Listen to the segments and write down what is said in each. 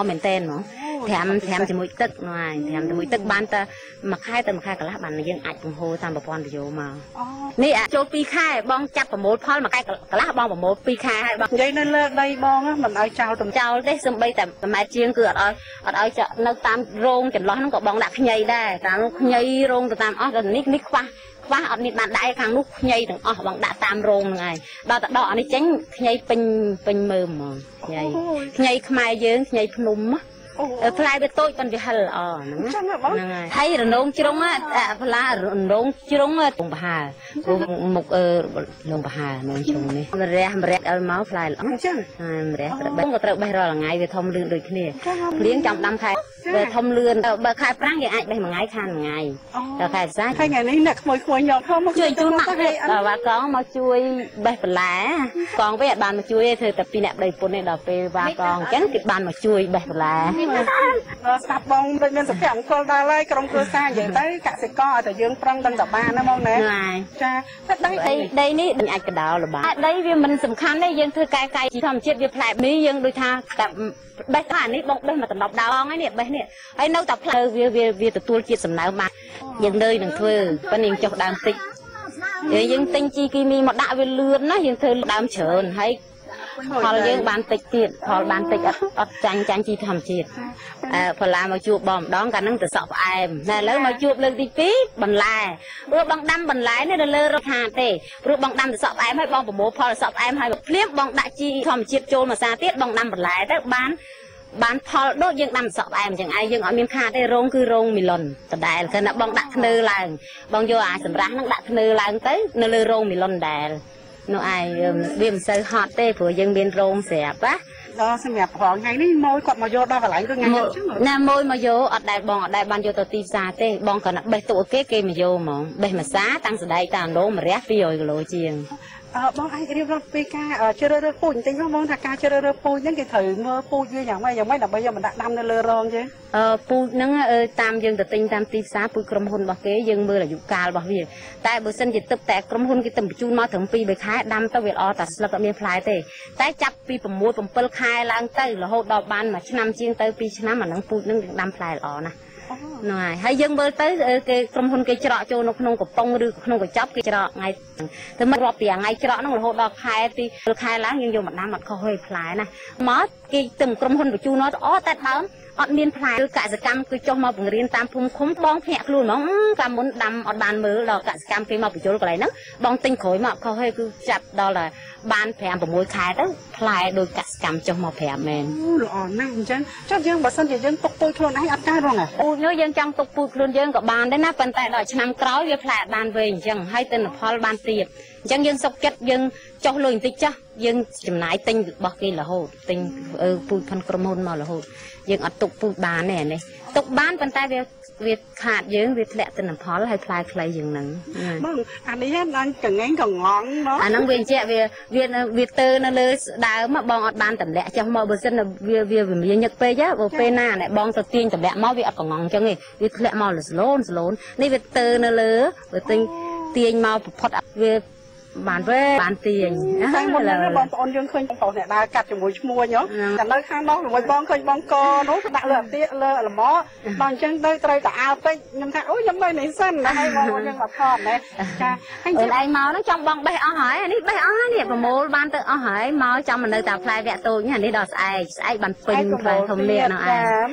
មែនតើ5ជាមួយទឹកហ្នឹងហើយ5ជាមួយទឹកបានតែមួយខែទៅមួយខែកន្លះបានយើងអាចបង្ហូរតាមប្រព័ន្ធប្រយោមកនេះចូល2ខែបងចាប់ប្រមូលផលមួយខែកន្លះបងប្រមូល2ខែហើយបងនិយាយនៅលើដីបងមិនឲ្យចោលទៅចោលទេសំបីតែ1ម៉ែត្រជាងគឺអត់ឲ្យនៅតាមរោងចន្លោះហ្នឹងក៏បងដាក់ខ្ញីដែរតាមនោះខ្ញីរោងទៅតាមអស់ដល់នេះខ្វះអត់មានបានដាក់ខាងនោះខ្ញីទាំងអស់បងដាក់តាមរោងហ្នឹងហើយដល់តែដកអានេះចេញខ្ញីពេញមើមហ្មងខ្ញីខ្មែរយើងខ្ញីភ្នំផ្លែវាតូចប៉ុន្តែវាហិលល្អហ្នឹងហើយរនងជ្រុងផ្លែរនងជ្រុងតុងបហាមុខលងបហានងជ្រុងនេះម្រះឲ្យមកផ្លែល្អអញ្ចឹងម្រះបេះក៏ត្រូវបេះរាល់ថ្ងៃវាធំលឿនដូចគ្នាព្រៀងចាំដាំខែវាធំលឿនបើខែប្រាំងយើងអាចបេះមួយថ្ងៃខានមួយថ្ងៃដល់ខែវិសាខថ្ងៃនេះអ្នកក្មួយញោមមកជួយជូនមកបាកងមកជួយបេះបន្លែកងវិញអត់បានមកជួយទេធ្វើតែពីអ្នកប្តីពុនទេដល់ពេលបាកងអញ្ចឹងគេបានមកជួយបេះបន្លែស្ដាប់បងដូចមានសុភមង្គលដល់ហើយក្រុមគ្រួសារនិយាយទៅកសិករឲ្យតែយើងប្រឹងដឹងតែបានណាបងណាចាដីនេះអាចកដោលល្បាដីវាមិនសំខាន់ទេយើងធ្វើកែជីធម្មជាតិវាផ្លែនេះយើងដូចថាតែបេះថានេះបងបេះមកតំណប់ដងហ្នឹងនេះបេះនេះហើយនៅតែផ្លែវាទទួលជាតិសំណើមមកយើងនៅនឹងធ្វើប៉ុន្តែយើងចុះដើមតិចយើងទិញជីគីមីមកដាក់វាលឿនណាយើងធ្វើដើមច្រើនហើយផលយើងបានតិចទៀតផលបានតិចអត់ចាញ់ជីធម្មជាតិផល្លាមកជួបបងម្ដងកាលហ្នឹងទៅសក់ផ្អែមតែឥឡូវមកជួបលើកទី2បន្លែព្រោះបងដាំបន្លែនេះនៅលើរដ្ឋាទេព្រោះបងដាំទៅសក់ផ្អែមហើយបងប្រមូលផលសក់ផ្អែមហើយភ្លាមបងដាក់ជីធម្មជាតិចូលមកសាទៀតបងដាំបន្លែទៅបានផលដូចយើងដាំសក់ផ្អែមអញ្ចឹងឯងយើងអត់មានខាតទេរោងគឺរោងមីឡុនដដែលគឺណាបងដាក់ធ្នើឡើងបងយកអាសម្រាប់ហ្នឹងដាក់ធ្នើឡើងទៅនៅលើរោងមីឡុនដែលនោះឯងវាមិនសូវហត់ទេព្រោះយើងមានរោងស្រាប់ណាដល់សម្រាប់ប្រងថ្ងៃនេះម៉ួយគាត់មកយកដល់កន្លែងគឺថ្ងៃនេះចឹងណាម៉ួយមកយកអត់ដែលបងអត់ដែលបានយកទៅទីផ្សារទេបងគ្រាន់តែបេះទុកគេមកយកហ្មងបេះមួយសាតាំងស្ដែកតាអណ្ដូងម្រះ200គីឡូជាងបងអាចរៀបរាប់ពីការជ្រើសរើសពូជបន្តិចបងថាការជ្រើសរើសពូជហ្នឹងគេត្រូវមើលពូជវាយ៉ាងម៉េចដើម្បីយកមកដាក់ដាំនៅលើរងទេពូជហ្នឹងតាមយើងទៅទិញតាមទីផ្សារពូជក្រុមហ៊ុនរបស់គេយើងមើលអាយុកាលរបស់វាតែបើសិនជាទឹកតែក្រុមហ៊ុនគេទៅបញ្ជូនមកត្រឹម2 3ខែដាំទៅវាល្អតែស្លឹកអត់មានផ្លែទេតែចាប់ពី6 7ខែឡើងទៅរហូតដល់បាន1ឆ្នាំជាងទៅ2ឆ្នាំអាហ្នឹងពូជហ្នឹងដាំផ្លែល្អណាស់ហ្នឹងហើយយើងមើលទៅគេក្រុមហ៊ុនគេច្រកចូលនៅក្នុងកំប៉ុងឬក្នុងកញ្ចប់គេច្រកថ្ងៃទៅមករាប់ពីថ្ងៃច្រកហ្នឹងរហូតដល់ខែទីខែឡើងយើងយកមកដាំអត់ខុសទេផ្លែណាមកគេទៅក្រុមហ៊ុនបញ្ជូនមកអូតែដើមអត់មានផ្លែគឺកសិកម្មគឺចុះមកបង្រៀនតាមភូមិឃុំបងភ្នាក់ខ្លួនហ្មងកាលមុនដាំអត់បានមើលដល់កសិកម្មគេមកបញ្ចូលកន្លែងហ្នឹងបងទិញក្រោយមកខុសទេគឺចាប់ដល់តែបាន5 6ខែទៅផ្លែដោយកសិកម្មចុះមកប្រាប់មែនល្អណាស់អញ្ចឹងចុះយើងបើសិនជាយើងទុកពូជខ្លួនឯងអត់កើតហ្មងពូជនោះយើងចង់ទុកពូជខ្លួនយើងក៏បានដែរណាប៉ុន្តែដល់ឆ្នាំក្រោយវាផ្លែអត់បានវែងអញ្ចឹងហើយទិន្នផលបានទៀតអញ្ចឹងយើងសុខចិត្តយើងចុះលុយបន្តិចចាស់យើងចំណាយទិញរបស់គេរហូតទិញពូជផងក្រុមហ៊ុនមករហូតយើងអត់ទុកពូជបានទេអានេះទុកបានប៉ុន្តែវាខាតយើងវាធ្លាក់ទិន្នផលហើយផ្លែខ្លីយ៉ាងហ្នឹងបងអានេះហ្នឹងកងែងកងងអាហ្នឹងវាអញ្ចឹងវាទៅនៅលើដើមបងអត់បានតម្លាក់ចុះមកបើសិនវាមានញឹកពេកបើពេលណាអ្នកបងទៅទាញតម្លាក់មកវាអត់កងងអញ្ចឹងទេវាធ្លាក់មកស្លូននេះវាទៅនៅលើបើទាញមកប្រផុតវាបានវេបានទាញតែមុនហ្នឹងបងប្អូនយើងឃើញបងប្អូនអ្នកដើរកាត់ជាមួយឈ្មោះតែនៅខាងនោះជាមួយបងឃើញបងកនោះដាក់លើអាទៀលើល្មដល់អញ្ចឹងទៅត្រូវតែអើពេកខ្ញុំថាអូខ្ញុំនៅនេះសិនហើយបងប្អូនយើងមកថតណែចាអញ្ចឹងឯងមកហ្នឹងចង់បងបេះអស់ហើយនេះបេះអស់ហើយនេះប្រមូលបានទៅអស់ហើយមកចាំនៅតែផ្លែវែកតូចនេះដល់ស្អែកបានពេញផ្លែធំនេះនោះឯង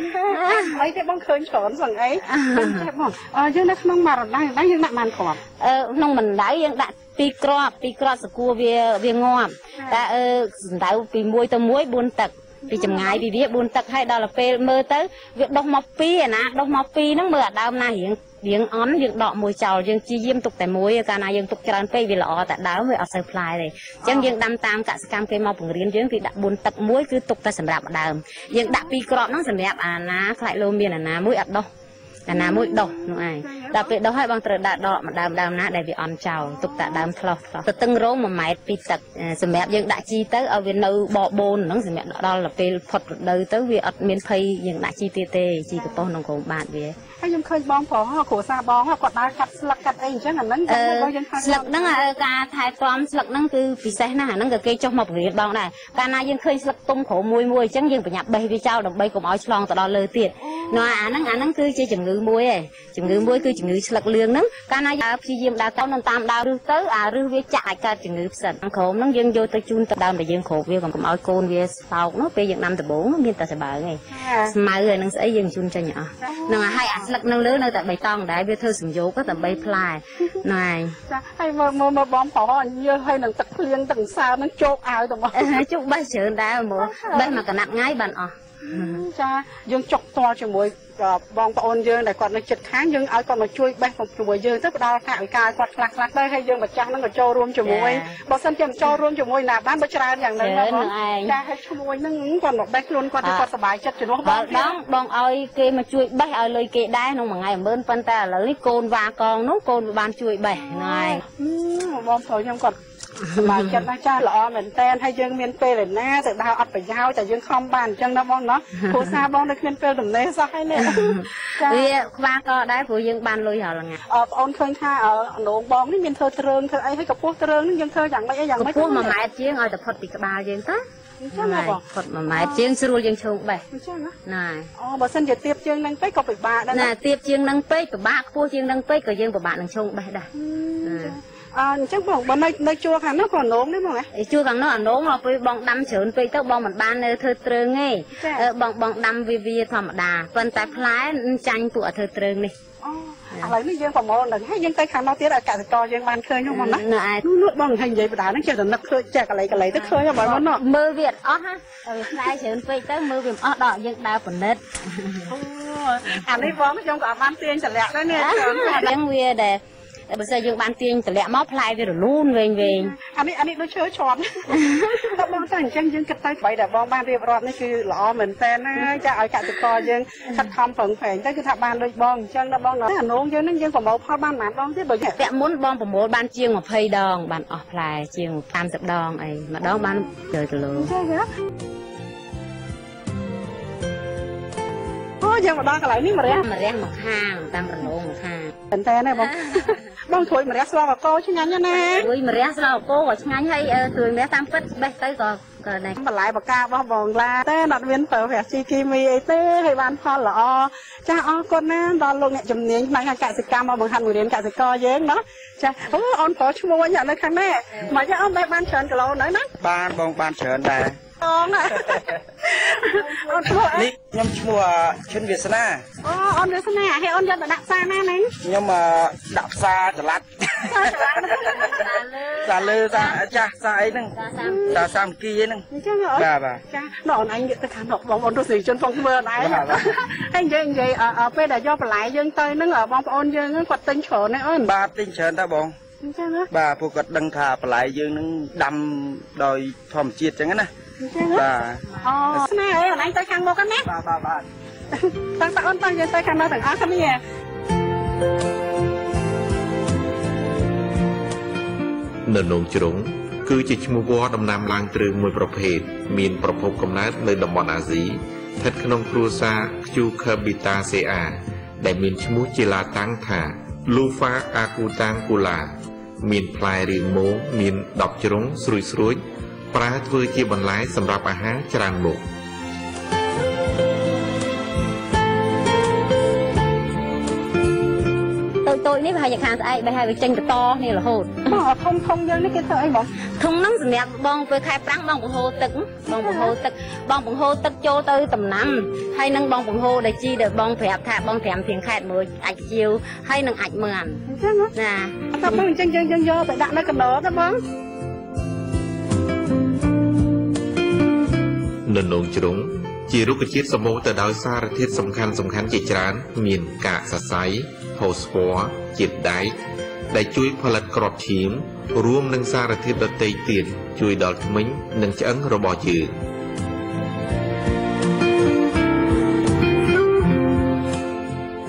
ហើយតែបងឃើញច្រើនសឹងអីចាបងយើងនៅក្នុងមករណ្ដៅយើងដាក់បានគ្រាប់ក្នុងបណ្ដៅយើងដាក់2គ្រាប់សគួរវាងាប់តែសម្ដៅពី1ទៅ1 4ទឹកពីចម្ងាយពីវា4ទឹកហើយដល់ពេលមើលទៅវាដុះមក2អាណាដុះមក2ហ្នឹងមើលអាដើមណារៀងអន់យើងដកមួយចោលយើងជាយាមទុកតែមួយកាលណាយើងទុកច្រើនពេកវាល្អតែដើមវាអត់សូវផ្លែទេអញ្ចឹងយើងដាំតាមកសិកម្មគេមកបង្រៀនយើងគឺដាក់4ទឹកមួយគឺទុកតែសម្រាប់ដើមយើងដាក់2គ្រាប់ហ្នឹងសម្រាប់អាណាខ្លាច់លោមានអាណាមួយអត់ដុះ កាលណាមួយដោះនោះឯងដល់ពេលដោះហើយបងត្រូវដាក់ដកមកដើមណាដែលវាអន់ចោលទុកតែដើមឆ្លោះទៅតឹងរង1 ម៉ែត្រពីទឹកសម្រាប់យើងដាក់ជីទៅឲ្យវានៅបបូនហ្នឹងសម្រាប់ដល់ពេលផុតរដូវទៅវាអត់មានភ័យយើងដាក់ជីទៀតទេជីកប៉ុសក្នុងក្រោមបាតវាហើយខ្ញុំឃើញបងប្រុសគ្រួសារបងគាត់ដើរកាត់ស្លឹកកាត់អីអញ្ចឹងអាហ្នឹងយើងឃើញស្លឹកហ្នឹងការថែទាំស្លឹកហ្នឹងគឺពិសេសណាស់អាហ្នឹងក៏គេចុះមកបង្រៀនបងដែរកាលណាយើងឃើញស្លឹកទុំក្រោមមួយអញ្ចឹងយើងប្រញាប់បេះវាចោលដើម្បីកុំឲ្យឆ្លងទៅដល់លើទៀតនោះអាហ្នឹងគឺជាជំងឺមួយឯងជំងឺមួយគឺជំងឺស្លឹកលឿងហ្នឹងកាលណាយើងព្យាយាមដើរទៅនឹងតាមដើរឬទៅអាឬវាចាក់ឲ្យកើតជំងឺផ្សិតក្រោមហ្នឹងយើងយកទៅជូនទៅដើមដែលយើងគ្របវាកុំឲ្យកូនវាសោកនោះពេលយើងដាំដំបូងមានតែសបើងឯងស្មៅហើយនឹងស្អីយើងជូនចេញអស់ហ្នឹងហើយអាស្លឹកនៅលើនៅតែបៃតងដែរវាធ្វើសំយោគដើម្បីផ្លែហ្នឹងហើយចាហើយមើលបងប្រុសញើសហើយនឹងទឹកភ្លៀងទឹកសើហ្នឹងជោគឲ្យទៅមកជោគបេះច្រើនដែរមើលបេះមកកណាត់ថ្ងៃបានអស់ចាយើងចុកតល់ជាមួយបងប្អូនយើងដែលគាត់នៅជិតខាងយើងឲ្យគាត់មកជួយបេះជាមួយយើងទៅផ្ដល់ថវិកាឲ្យគាត់ខ្លះទៅហើយយើងម្ចាស់ហ្នឹងក៏ចូលរួមជាមួយបើសិនជាមិនចូលរួមជាមួយណាបានបើច្រើនយ៉ាងហ្នឹងបងចាឲ្យឈ្មោះហ្នឹងគាត់មកបេះខ្លួនគាត់ទៅគាត់សប្បាយចិត្តជំនួសបងឲ្យគេមកជួយបេះឲ្យលុយគេដែរក្នុងមួយថ្ងៃ10000ប៉ុន្តែឥឡូវនេះកូនវ៉ាកងនោះកូនបានជួយបេះហ្នឹងហើយបងប្រុសខ្ញុំគាត់សប្បាយចិត្តណាស់ចាល្អមែនតើហើយយើងមានពេលឯណាទៅដើរអត់ប្រយោជន៍តែយើងខំបានអញ្ចឹងណាបងណាគ្រួសារបងនៅគ្មានពេលដំណេះសោះហើយនេះចាវាខ្វះក៏ដែរព្រោះយើងបានលុយរាល់ថ្ងៃបងអូនឃើញថាអនងបងនេះមានធ្វើទ្រើងធ្វើអីហើយកពោះទ្រើងនេះយើងធ្វើយ៉ាងម៉េចអីយ៉ាងម៉េចកពោះ1 ម៉ែត្រជាងឲ្យតែផុតពីក្បាលយើងទៅអញ្ចឹងបងផុត1 ម៉ែត្រជាងស្រួលយើងឈោងបេះអញ្ចឹងណាអូបើសិនជាទៀបជាងនឹងពេកក៏ពិបាកដែរណាទៀបជាងនឹងពេកពិបាកខ្ពស់ជាងនឹងពេកក៏យើងពិបាកនឹងឈោងបេះដែរអញ្ចឹងបងបើនៅជួរខាងនោះក៏អនងនេះបងជួរខាងនោះអនងដល់ពេលបងដាំច្រើនពេកទៅបងមិនបាននៅធ្វើទ្រើងទេបងដាំវាធម្មតាប៉ុន្តែផ្លែចាញ់ពួកធ្វើទ្រើងនេះឥឡូវនេះយើងប្រមូលនឹងហើយយើងទៅខាងនោះទៀតឲ្យកសិករយើងបានឃើញហ្នឹងណានៅឯនោះបងហើយនិយាយបដាហ្នឹងចេះតែនឹកឃើញចេះកន្លែងទៅឃើញបងនោះមើលវាអត់ហ่ะផ្លែច្រើនពេកទៅមើលវាអត់ដល់យើងដើរពិនិត្យអានេះបងខ្ញុំក៏អត់បានទាញតម្លាក់ដែរនេះរឿងវាដែលបើសិនយើងបានទាញតម្លាក់មកផ្លែវារលូនវែងអានេះដូចឈើឆន់តែបងតែអញ្ចឹងយើងគិតទៅបីដែលបងបានរៀបរាប់នេះគឺល្អមែនតើណាចាឲ្យកសិករយើងខិតខំប្រឹងប្រែងទៅគឺថាបានដូចបងអញ្ចឹងដល់បងអានងយើងនឹងយើងប្រមូលផលបានប៉ុន្មានដងទៀតបើពាក់មុនបងប្រមូលបានជាង20 ដងបានអស់ផ្លែជាង30 ដងអីម្ដងបាន10 គីឡូចាអូយើងមកដល់កន្លែងនេះម្រះមកខាងតាមរលងមកខាងមែនតើណាបងជួយម្រះស្លកកោឆ្ងាញ់ណាជួយម្រះស្លកកោក៏ឆ្ងាញ់ហើយជួយម្រះតាមពិតបេះទៅក៏បន្លែបការបស់បងឡាតែអត់មានប្រើប្រាស់ជីគីមីអីទេហើយបានផលល្អចាអរគុណណាដល់លោកអ្នកជំនាញផ្នែកកសិកម្មមកបង្ហាត់មេរៀនកសិករយើងណាចាអូអូនប្រុសឈ្មោះនៅខាងនេះមកចាអូនបានច្រើនគីឡូនៅណាបានបងបានច្រើនដែរអូនអូនឈ្មោះនេះខ្ញុំឈ្មោះឈិនវាសនាអូនវាសនាហើយអូនយកទៅដាក់ផ្សារណាហ្នឹងខ្ញុំដាក់ផ្សារចល័តសាលើចាស់សាអីហ្នឹងតាសាមគីហ្នឹងអញ្ចឹងបាទចាណអូនអញទៅខាងនោះបងប្អូនទស្សនិកជនផងធ្វើអត់ឯងហើយនិយាយពេលដែលយកបន្លែយើងទៅហ្នឹងបងប្អូនយើងគាត់ទិញច្រើនណាអូនបាទទិញច្រើនតាបងអញ្ចឹងបាទពួកគាត់ដឹងថាបន្លែយើងហ្នឹងដាំដោយធម្មជាតិអញ្ចឹងណាបាទអូស្នេហ៍អីអូនឯងទៅខាងមុខណាបាទតាំងតើអូនទៅយើងទៅខាងនោះទាំងអស់គ្នានៅនងជ្រុងគឺជាឈ្មោះវត្តដំណាំឡើងគ្រឿងមួយប្រភេទមានប្រភពកំណើតនៅតំបន់អាស៊ីស្ថិតក្នុងគ្រួសារ Cucurbitaceae ដែលមានឈ្មោះជាឡាតាំងថា Lupha acutangula មានផ្លែរាងមោងមាន10ជ្រុងស្រួយប្រើធ្វើជាបន្លែសម្រាប់អាហារច្រើនមុខតូចនេះប្រហែលជាខាងស្អែកបេះហើយវាចេញតនេះរហូតធំយើងនេះគេធ្វើអីបងធំហ្នឹងសម្រាប់បងពេលខែប្រាំងបងបង្ហូរទឹកបងបង្ហូរទឹកចូលទៅដំណាំហើយនឹងបងបង្ហូរដែលជីដែលបងប្រាប់ថាបងត្រាំធៀងខេតមួយអាចជាវហើយនឹងអាចមើលអញ្ចឹងណាតែបងអញ្ចឹងយើងយកទៅដាក់នៅកណ្ដោទៅបងនៅនងជ្រុងជារុក្ខជាតិសម្បូរទៅដោយសារធាតុសំខាន់ជាច្រើនមានកាកសរសៃផូស្វ័រជាតិដែកដែលជួយផលិតគ្រាប់ឈាមរួមនឹងសារធាតុដទៃទៀតជួយដល់ធ្មេញនិងឆ្អឹងរបស់យើង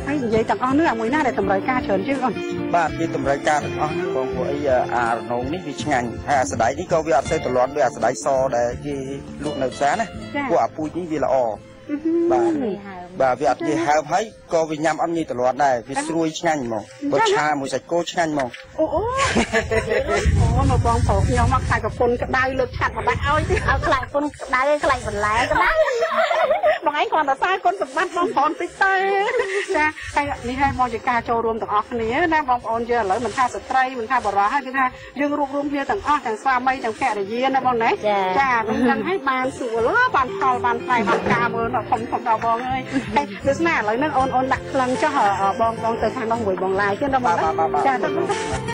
ហើយនិយាយ ទាំងអស់នេះមួយណាដែលតម្រូវការច្រើនជាងអូន បាទវាតម្រូវការទាំងអស់នេះបងព្រោះអីអារនងនេះវាឆ្ងាញ់ហើយអាស្ដៃនេះក៏វាអត់សូវត្រលាត់ដូចអាស្ដៃសដែលគេលក់នៅផ្សារណាពួកអាពូជនេះវាល្អបាទវាអត់និយាយហើមហើយក៏វាញ៉ាំអត់ងាយត្រលាត់ដែរវាស្រួយឆ្ងាញ់ហ្មងបើឆាមួយសាច់គោឆ្ងាញ់ហ្មងអូមកបងប្រុសខ្ញុំមកខ្លាចប្រពន្ធក្តៅលើកឆាត់មកដាក់ឲ្យទេឲ្យខ្លាចប្រពន្ធក្តៅខ្លាចបន្លែក្តៅបងឯងគ្រាន់តែសារគុណសម្បត្តិបងប្អូនតិចទៅចាហើយនេះហើយមកជាការចូលរួមទាំងអស់គ្នាណាបងប្អូនយើងឥឡូវមិនថាស្ត្រីមិនថាបរិសុទ្ធហើយគឺថាយើងរួបរวมគ្នាទាំងអស់ទាំងស្វាមីទាំងភរិយាណាបងណាចាមិនដឹងឲ្យបានស្រួលបានផលបានផ្នែកបានការមើលធំដល់បងអើយហើយវាស្នាឥឡូវហ្នឹងអូនដាក់ក្លិនចុះបងទៅខាងនោះមួយបងឡាយទៀតណាបងចា